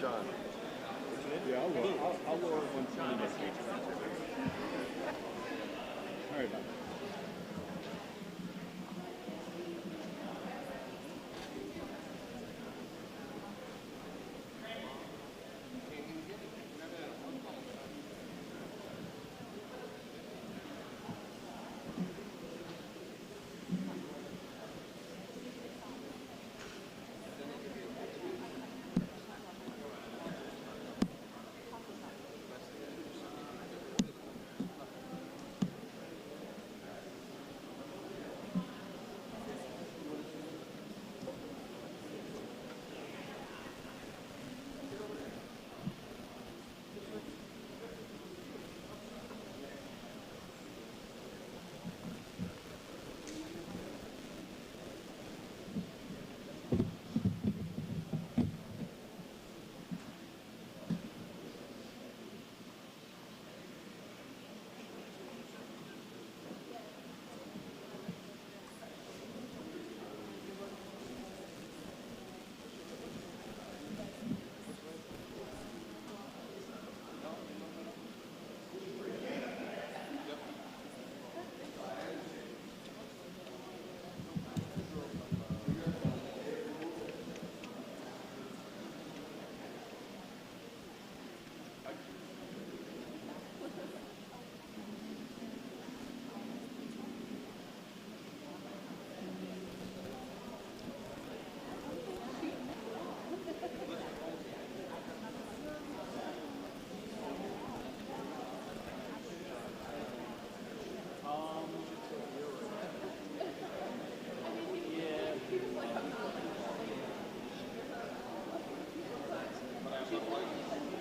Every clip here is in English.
John. Yeah, I'll lower one. All right.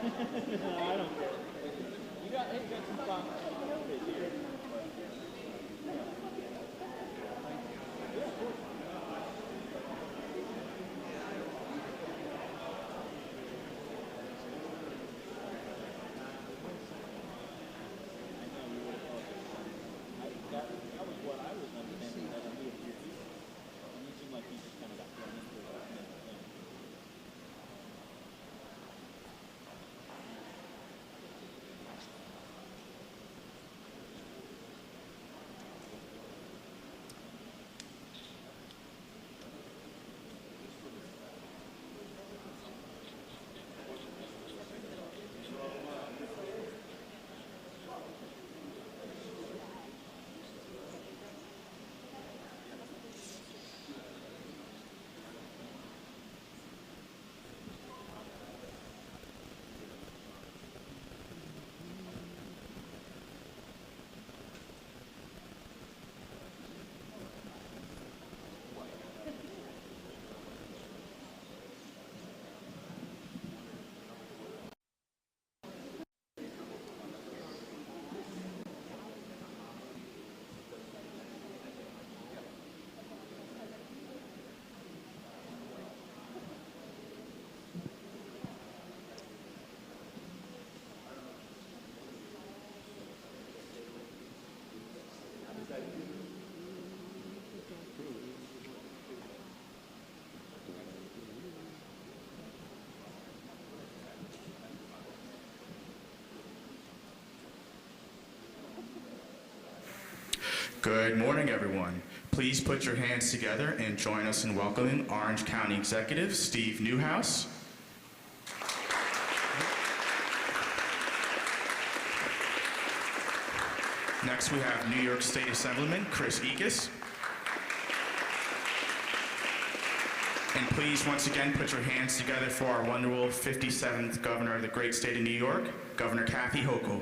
I don't care. You got some fun here. That was what I was understanding that I'm doing here. And you seem like you just kind of got thrown into it. Good morning, everyone. Please put your hands together and join us in welcoming Orange County Executive Steve Newhouse. Next, we have New York State Assemblyman Chris Ekus. And please, once again, put your hands together for our wonderful 57th Governor of the great state of New York, Governor Kathy Hochul.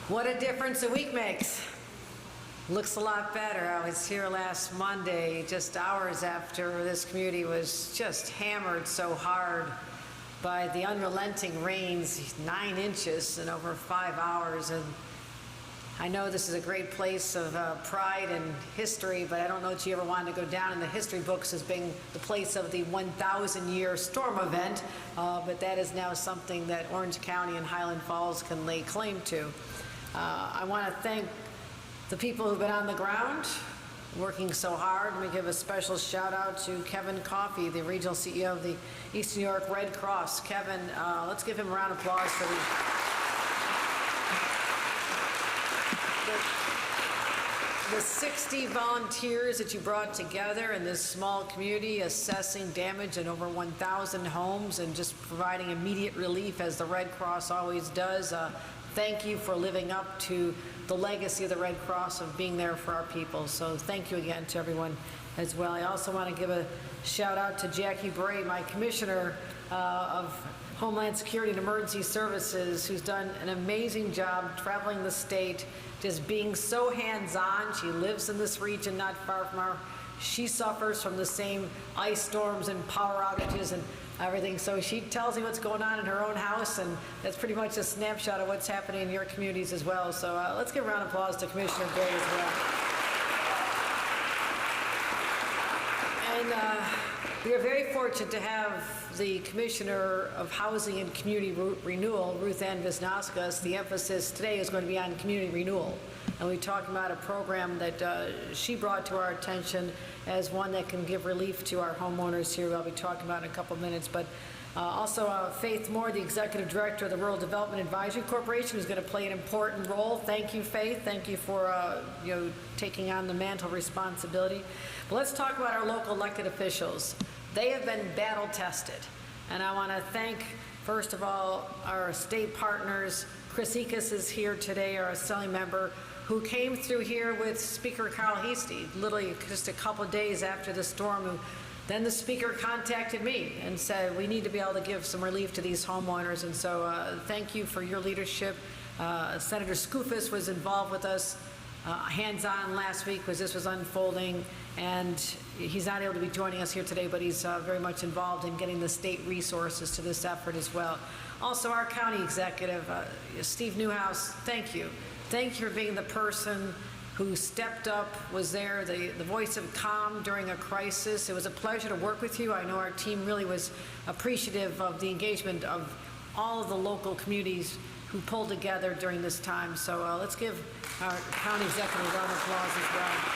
What a difference a week makes. Looks a lot better. I was here last Monday, just hours after this community was just hammered so hard by the unrelenting rains, 9 inches in over 5 hours. And I know this is a great place of pride and history, but I don't know if you ever wanted to go down in the history books as being the place of the 1,000-year storm event, but that is now something that Orange County and Highland Falls can lay claim to. I want to thank the people who've been on the ground working so hard. Let me give a special shout out to Kevin Coffey, the regional CEO of the East New York Red Cross. Kevin, let's give him a round of applause for the 60 volunteers that you brought together in this small community, assessing damage in over 1,000 homes and just providing immediate relief as the Red Cross always does. Thank you for living up to the legacy of the Red Cross of being there for our people. So thank you again to everyone as well. I also want to give a shout out to Jackie Bray, my Commissioner of Homeland Security and Emergency Services, who's done an amazing job traveling the state, just being so hands-on. She lives in this region not far from our. She suffers from the same ice storms and power outages and everything. So she tells me what's going on in her own house, and that's pretty much a snapshot of what's happening in your communities as well. So let's give a round of applause to Commissioner Gray as well. And we are very fortunate to have the Commissioner of Housing and Community Renewal, Ruth Ann Wisnauskas. The emphasis today is going to be on community renewal. And we talked about a program that she brought to our attention as one that can give relief to our homeowners here. I'll be talking about in a couple of minutes. But also Faith Moore, the Executive Director of the Rural Development Advisory Corporation, who's going to play an important role. Thank you, Faith. Thank you for taking on the mantle responsibility. But let's talk about our local elected officials. They have been battle tested. And I want to thank, first of all, our state partners. Chris Ekus is here today, our Assembly member, who came through here with Speaker Carl Heastie, literally just a couple of days after the storm. Then the Speaker contacted me and said, we need to be able to give some relief to these homeowners. And so thank you for your leadership. Senator Skoufis was involved with us hands-on last week as this was unfolding. And he's not able to be joining us here today, but he's very much involved in getting the state resources to this effort as well. Also, our county executive, Steve Newhouse, thank you. Thank you for being the person who stepped up, was there, the voice of calm during a crisis. It was a pleasure to work with you. I know our team really was appreciative of the engagement of all of the local communities who pulled together during this time. So let's give our county executive a round of applause as well.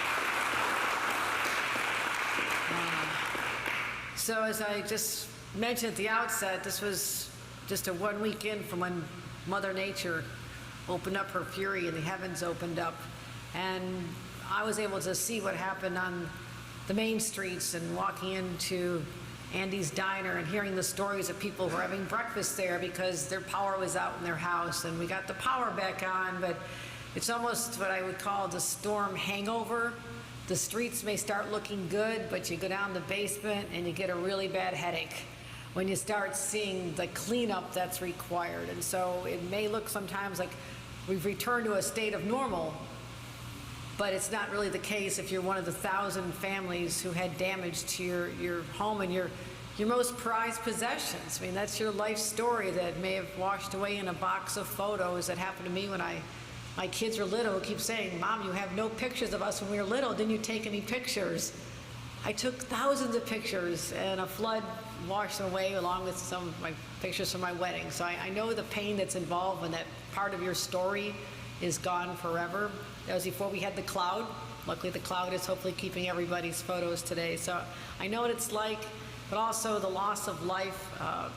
So as I just mentioned at the outset, this was just a 1 week in from when Mother Nature opened up her fury and the heavens opened up. And I was able to see what happened on the main streets and walking into Andy's Diner and hearing the stories of people who were having breakfast there because their power was out in their house. And we got the power back on, but it's almost what I would call the storm hangover. The streets may start looking good, but you go down the basement and you get a really bad headache when you start seeing the cleanup that's required. And so it may look sometimes like we've returned to a state of normal, but it's not really the case if you're one of the 1,000 families who had damage to your home and your most prized possessions. I mean, that's your life story that may have washed away in a box of photos that happened to me when my kids were little, who keep saying, Mom, you have no pictures of us when we were little. Didn't you take any pictures? I took thousands of pictures, and a flood washed them away along with some of my pictures from my wedding. So I know the pain that's involved when that part of your story is gone forever. That was before we had the cloud. Luckily, the cloud is hopefully keeping everybody's photos today. So I know what it's like, but also the loss of life.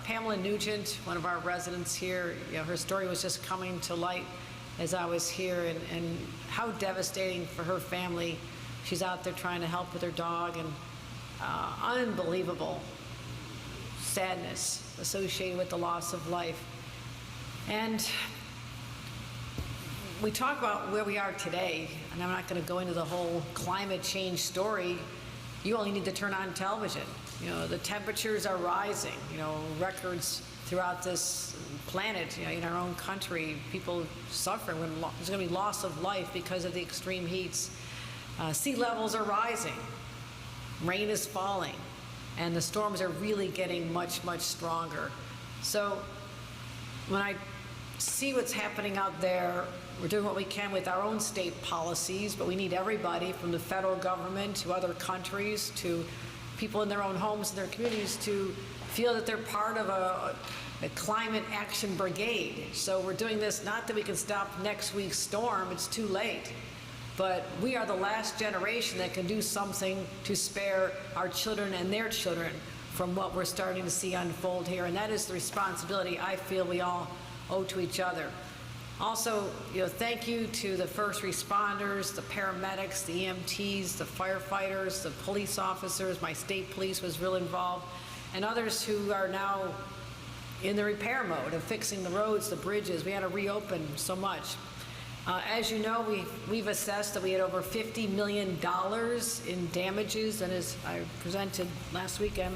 Pamela Nugent, one of our residents here, her story was just coming to light as I was here, and how devastating for her family. She's out there trying to help with her dog, and unbelievable. sadness associated with the loss of life. And we talk about where we are today, and I'm not going to go into the whole climate change story. You only need to turn on television. You know, the temperatures are rising, you know, records throughout this planet, you know, in our own country, people suffering. There's going to be loss of life because of the extreme heats. Sea levels are rising, rain is falling, and the storms are really getting much, much stronger. So when I see what's happening out there, we're doing what we can with our own state policies, but we need everybody from the federal government to other countries to people in their own homes and their communities to feel that they're part of a climate action brigade. So we're doing this not that we can stop next week's storm, it's too late, but we are the last generation that can do something to spare our children and their children from what we're starting to see unfold here, and that is the responsibility I feel we all owe to each other. Also, you know, thank you to the first responders, the paramedics, the EMTs, the firefighters, the police officers. My state police was real involved, and others who are now in the repair mode of fixing the roads, the bridges. We had to reopen so much. As you know, we've assessed that we had over $50 million in damages, and as I presented last weekend,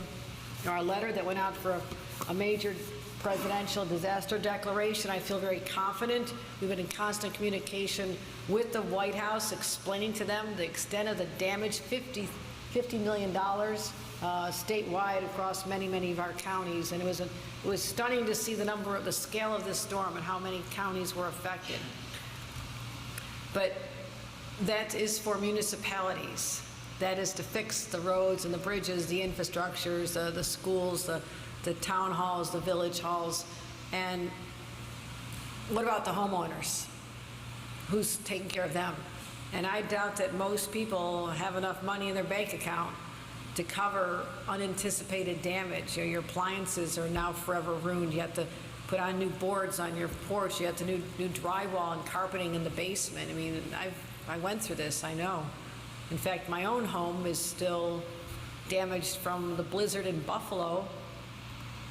our letter that went out for a major presidential disaster declaration, I feel very confident. We've been in constant communication with the White House, explaining to them the extent of the damage, $50 million statewide across many, many of our counties. And it was stunning to see the scale of this storm and how many counties were affected. But that is for municipalities. That is to fix the roads and the bridges, the infrastructures, the schools, the town halls, the village halls. And what about the homeowners? Who's taking care of them? And I doubt that most people have enough money in their bank account to cover unanticipated damage. You know, your appliances are now forever ruined. You have to put on new boards on your porch. You have to new drywall and carpeting in the basement. I mean, I went through this, I know. In fact, my own home is still damaged from the blizzard in Buffalo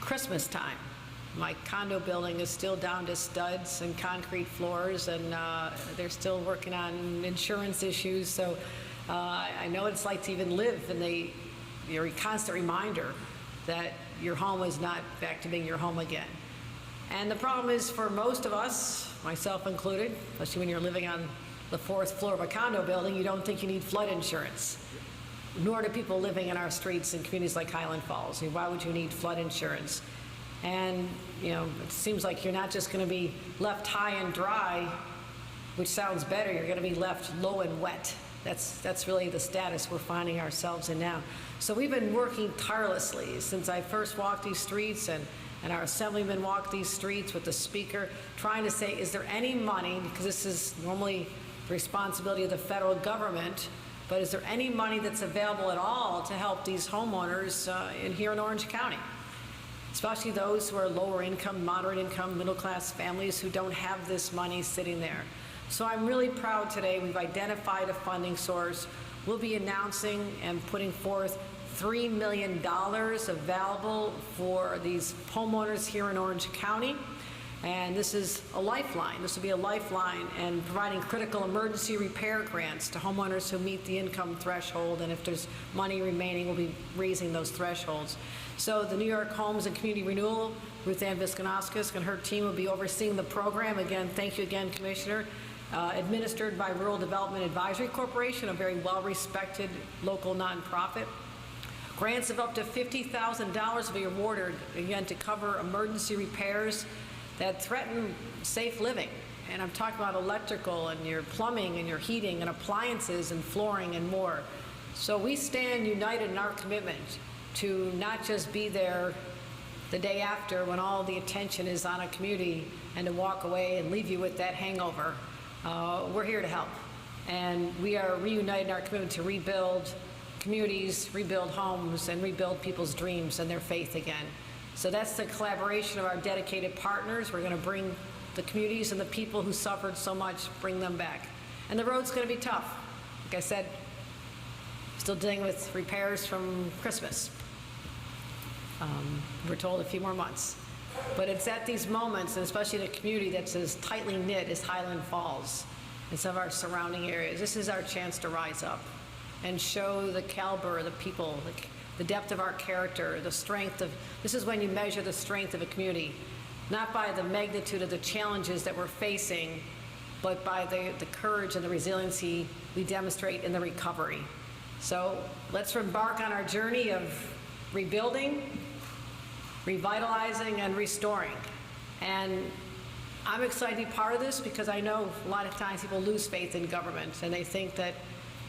Christmas time. My condo building is still down to studs and concrete floors, and they're still working on insurance issues. So I know what it's like to even live in your constant reminder that your home is not back to being your home again. And the problem is, for most of us, myself included, especially when you're living on the 4th floor of a condo building, you don't think you need flood insurance. Nor do people living in our streets in communities like Highland Falls. I mean, why would you need flood insurance? And, you know, it seems like you're not just going to be left high and dry, which sounds better. You're going to be left low and wet. That's really the status we're finding ourselves in now. So we've been working tirelessly since I first walked these streets, and our assemblymen walked these streets with the speaker, trying to say, is there any money, because this is normally the responsibility of the federal government, but is there any money that's available at all to help these homeowners here in Orange County? Especially those who are lower income, moderate income, middle class families who don't have this money sitting there. So I'm really proud today we've identified a funding source. We'll be announcing and putting forth $3 million available for these homeowners here in Orange County. And this is a lifeline. This will be a lifeline and providing critical emergency repair grants to homeowners who meet the income threshold. And if there's money remaining, we'll be raising those thresholds. So the New York Homes and Community Renewal, Ruth Ann Viscanauskas and her team will be overseeing the program. Again, thank you again, Commissioner. Administered by Rural Development Advisory Corporation, a very well-respected local nonprofit. Grants of up to $50,000 will be awarded, again, to cover emergency repairs that threaten safe living. And I'm talking about electrical and your plumbing and your heating and appliances and flooring and more. So we stand united in our commitment to not just be there the day after when all the attention is on a community and to walk away and leave you with that hangover. We're here to help. And we are reunited in our commitment to rebuild communities, rebuild homes, and rebuild people's dreams and their faith again. So that's the collaboration of our dedicated partners. We're going to bring the communities and the people who suffered so much, bring them back. And the road's going to be tough. Like I said, still dealing with repairs from Christmas. We're told a few more months. But it's at these moments, and especially in a community that's as tightly knit as Highland Falls and some of our surrounding areas, this is our chance to rise up and show the caliber of the people, the depth of our character, the strength of, this is when you measure the strength of a community, not by the magnitude of the challenges that we're facing, but by the courage and the resiliency we demonstrate in the recovery. So let's embark on our journey of rebuilding, revitalizing, and restoring. And I'm excited to be part of this because I know a lot of times people lose faith in government and they think that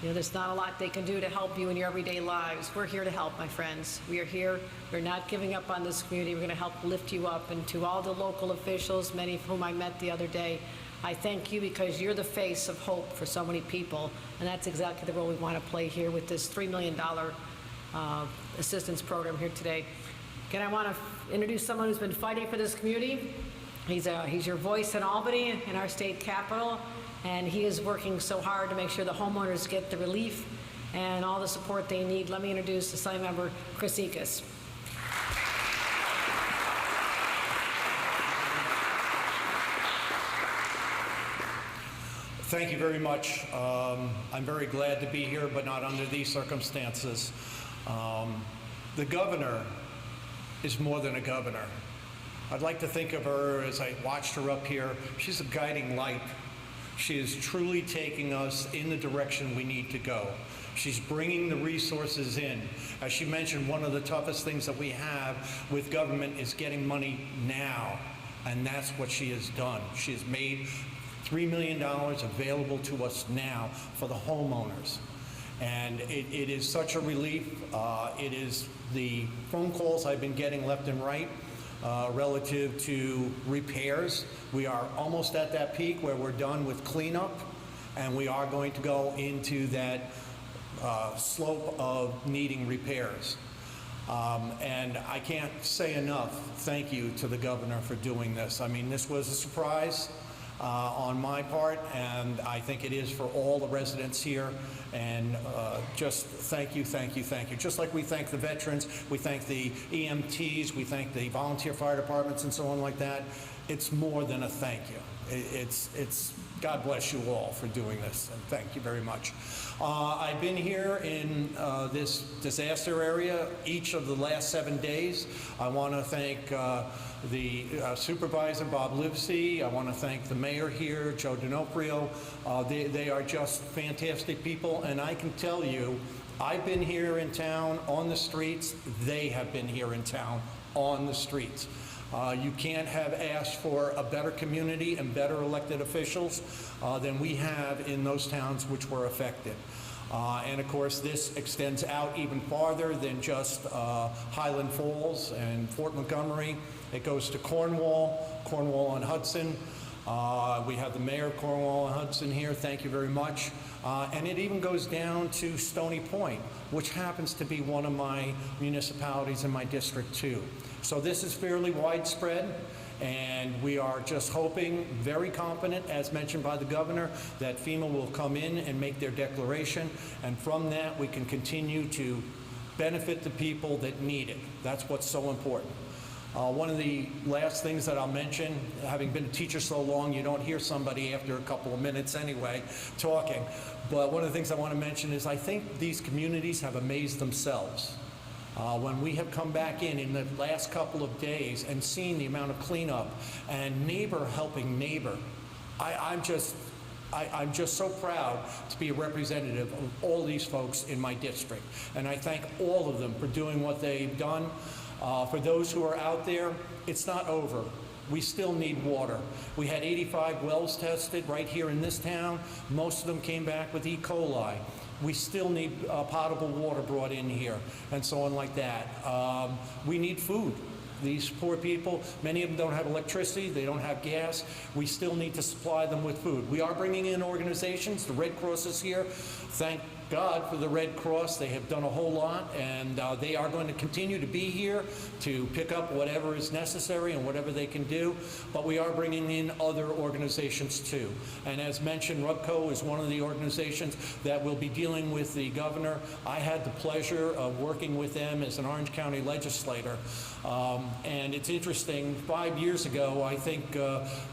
there's not a lot they can do to help you in your everyday lives. We're here to help, my friends. We are here. We're not giving up on this community. We're going to help lift you up. And to all the local officials, many of whom I met the other day, I thank you because you're the face of hope for so many people. And that's exactly the role we want to play here with this $3 million assistance program here today. Again, I want to introduce someone who's been fighting for this community. He's your voice in Albany, in our state capital, and he is working so hard to make sure the homeowners get the relief and all the support they need. Let me introduce Assembly Member Chris Ekus. Thank you very much. I'm very glad to be here, but not under these circumstances. The governor is more than a governor. I'd like to think of her, as I watched her up here, she's a guiding light. She is truly taking us in the direction we need to go. She's bringing the resources in. As she mentioned, one of the toughest things that we have with government is getting money now, and that's what she has done. She has made $3 million available to us now for the homeowners. And it is such a relief. It is the phone calls I've been getting left and right relative to repairs. We are almost at that peak where we're done with cleanup, and we are going to go into that slope of needing repairs. And I can't say enough thank you to the governor for doing this. I mean, this was a surprise on my part, and I think it is for all the residents here. And just thank you, thank you, thank you. Just like we thank the veterans, we thank the EMTs, we thank the volunteer fire departments and so on like that. It's more than a thank you. It's God bless you all for doing this, and thank you very much. I've been here in this disaster area each of the last 7 days. I want to thank the supervisor, Bob Livesey. I want to thank the mayor here, Joe D'Onofrio. They are just fantastic people, and I can tell you, I've been here in town on the streets. They have been here in town on the streets. You can't have asked for a better community and better elected officials than we have in those towns which were affected. And of course, this extends out even farther than just Highland Falls and Fort Montgomery. It goes to Cornwall, Cornwall-on-Hudson. We have the mayor of Cornwall-on-Hudson here. Thank you very much. And it even goes down to Stony Point, which happens to be one of my municipalities in my district too. So this is fairly widespread, and we are just hoping, very confident, as mentioned by the governor, that FEMA will come in and make their declaration, and from that we can continue to benefit the people that need it. That's what's so important. One of the last things that I'll mention, having been a teacher so long, you don't hear somebody after a couple of minutes anyway talking, but one of the things I want to mention is I think these communities have amazed themselves. When we have come back in the last couple of days and seen the amount of cleanup and neighbor helping neighbor, I'm just so proud to be a representative of all these folks in my district. And I thank all of them for doing what they've done. For those who are out there, it's not over. We still need water. We had 85 wells tested right here in this town. Most of them came back with E. coli. We still need potable water brought in here and so on like that. We need food. These poor people, many of them don't have electricity, they don't have gas. We still need to supply them with food. We are bringing in organizations. The Red Cross is here. Thank God for the Red Cross. They have done a whole lot, and they are going to continue to be here to pick up whatever is necessary and whatever they can do, but we are bringing in other organizations too. And as mentioned, RUBCO is one of the organizations that will be dealing with the governor. I had the pleasure of working with them as an Orange County legislator, and it's interesting, 5 years ago, I think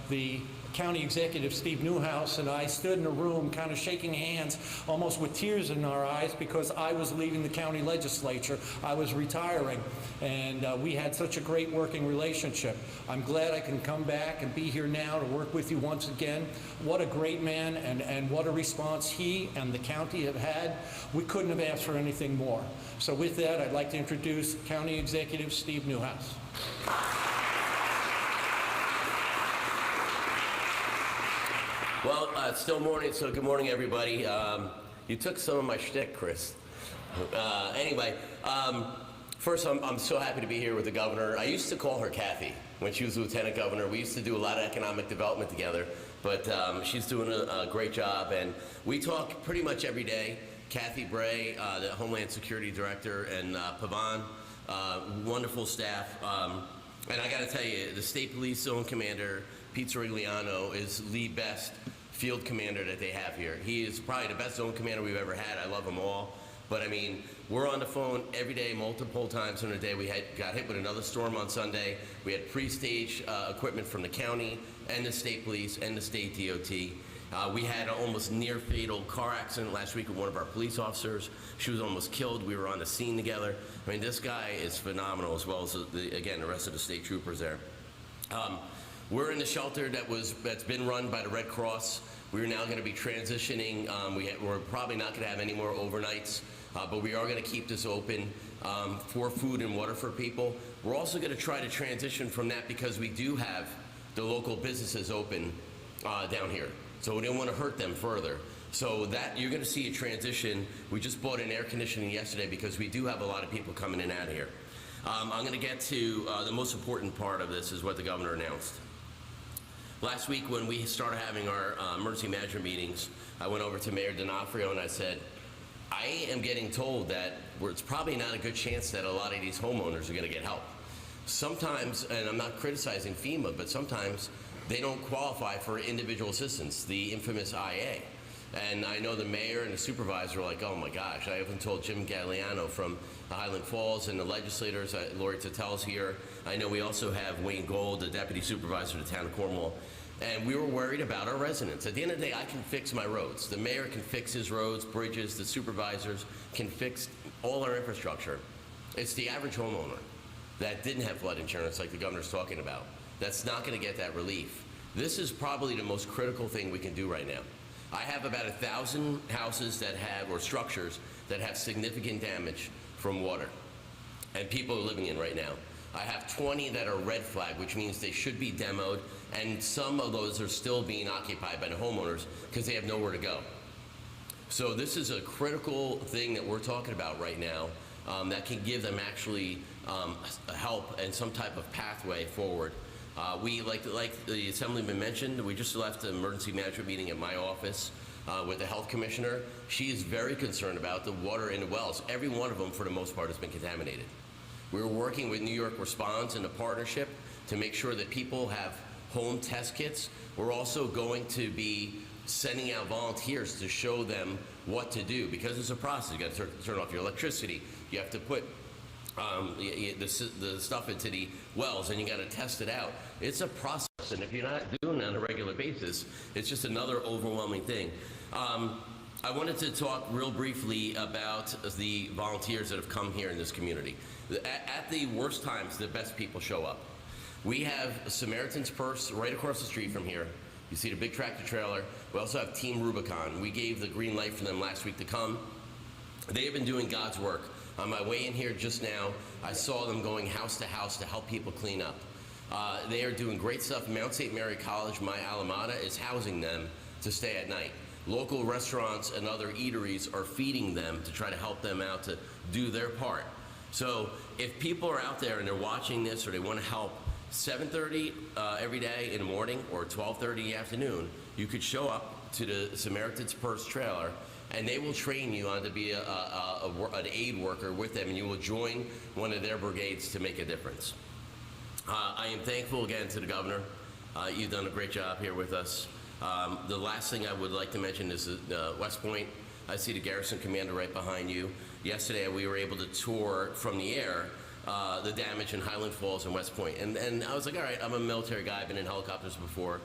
the County Executive Steve Newhouse and I stood in a room kind of shaking hands, almost with tears in our eyes, because I was leaving the county legislature. I was retiring, and we had such a great working relationship. I'm glad I can come back and be here now to work with you once again. What a great man, and what a response he and the county have had. We couldn't have asked for anything more. So with that, I'd like to introduce County Executive Steve Newhouse. Well, it's still morning, so good morning, everybody. You took some of my shtick, Chris. Anyway, first, I'm so happy to be here with the governor. I used to call her Kathy when she was lieutenant governor. We used to do a lot of economic development together, but she's doing a great job, and we talk pretty much every day. Kathy Bray, the Homeland Security Director, and Pavan, wonderful staff. And I got to tell you, the State Police Zone Commander, Pete Sorigliano, is the best field commander that they have here. He is probably the best zone commander we've ever had. I love them all. But I mean, we're on the phone every day, multiple times in a day. We got hit with another storm on Sunday. We had pre-stage equipment from the county and the state police and the state DOT. We had an almost near fatal car accident last week with one of our police officers. She was almost killed. We were on the scene together. I mean, this guy is phenomenal, as well as, again, the rest of the state troopers there. We're in the shelter that's been run by the Red Cross. We're now going to be transitioning. We're probably not going to have any more overnights, but we are going to keep this open for food and water for people. We're also going to try to transition from that because we do have the local businesses open down here. So we didn't want to hurt them further. So that you're going to see a transition. We just bought an air conditioning yesterday because we do have a lot of people coming in and out of here. I'm going to get to the most important part of this is what the governor announced. Last week when we started having our emergency management meetings, I went over to Mayor D'Onofrio and I said, I am getting told that it's probably not a good chance that a lot of these homeowners are going to get help. Sometimes, and I'm not criticizing FEMA, but sometimes they don't qualify for individual assistance, the infamous IA. And I know the mayor and the supervisor are like, oh my gosh. I even told Jim Galliano from Highland Falls and the legislators, Lori Tatel's here. I know we also have Wayne Gold, the deputy supervisor of the town of Cornwall. And we were worried about our residents. At the end of the day, I can fix my roads. The mayor can fix his roads, bridges, the supervisors can fix all our infrastructure. It's the average homeowner that didn't have flood insurance like the governor's talking about. That's not gonna get that relief. This is probably the most critical thing we can do right now. I have about 1,000 houses that have, or structures that have significant damage from water, and people are living in right now. I have 20 that are red flag, which means they should be demoed, and some of those are still being occupied by the homeowners because they have nowhere to go. So this is a critical thing that we're talking about right now that can give them actually help and some type of pathway forward. We, like the Assemblyman mentioned, we just left the emergency management meeting at my office with the health commissioner. She is very concerned about the water in the wells. Every one of them, for the most part, has been contaminated. We're working with New York Responds in a partnership to make sure that people have home test kits. We're also going to be sending out volunteers to show them what to do, because it's a process. You got to turn off your electricity. You have to put the stuff into the wells, and you got to test it out. It's a process, and if you're not doing it on a regular basis, it's just another overwhelming thing. I wanted to talk real briefly about the volunteers that have come here in this community. At the worst times, the best people show up. We have Samaritan's Purse right across the street from here. You see the big tractor trailer. We also have Team Rubicon. We gave the green light for them last week to come. They have been doing God's work. On my way in here just now, I saw them going house to house to help people clean up. They are doing great stuff. Mount St. Mary College, my alma mater, is housing them to stay at night. Local restaurants and other eateries are feeding them to try to help them out to do their part. So if people are out there and they're watching this or they want to help, 7:30 every day in the morning or 12:30 in the afternoon, you could show up to the Samaritan's Purse trailer and they will train you on to be an aid worker with them, and you will join one of their brigades to make a difference. I am thankful again to the governor. You've done a great job here with us. The last thing I would like to mention is West Point. I see the garrison commander right behind you. Yesterday we were able to tour from the air the damage in Highland Falls and West Point. And I was like, all right, I'm a military guy, I've been in helicopters before.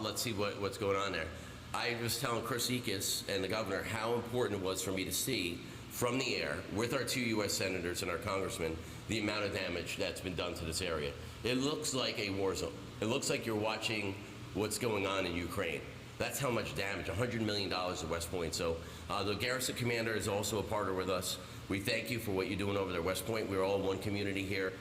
Let's see what's going on there. I was telling Chris Ekis and the governor how important it was for me to see from the air with our 2 U.S. senators and our congressmen the amount of damage that's been done to this area. It looks like a war zone. It looks like you're watching what's going on in Ukraine. That's how much damage, $100 million at West Point. So the garrison commander is also a partner with us. We thank you for what you're doing over there at West Point. We're all one community here.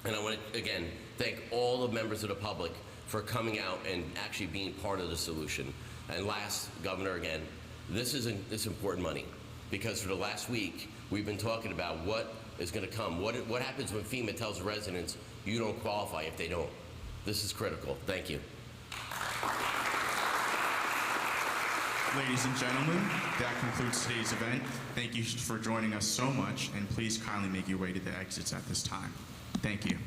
And I want to, again, thank all the members of the public for coming out and actually being part of the solution. And last, Governor, again, this important money, because for the last week, we've been talking about what is going to come. What happens when FEMA tells residents you don't qualify if they don't? This is critical. Thank you. Ladies and gentlemen, that concludes today's event. Thank you for joining us so much, and please kindly make your way to the exits at this time. Thank you.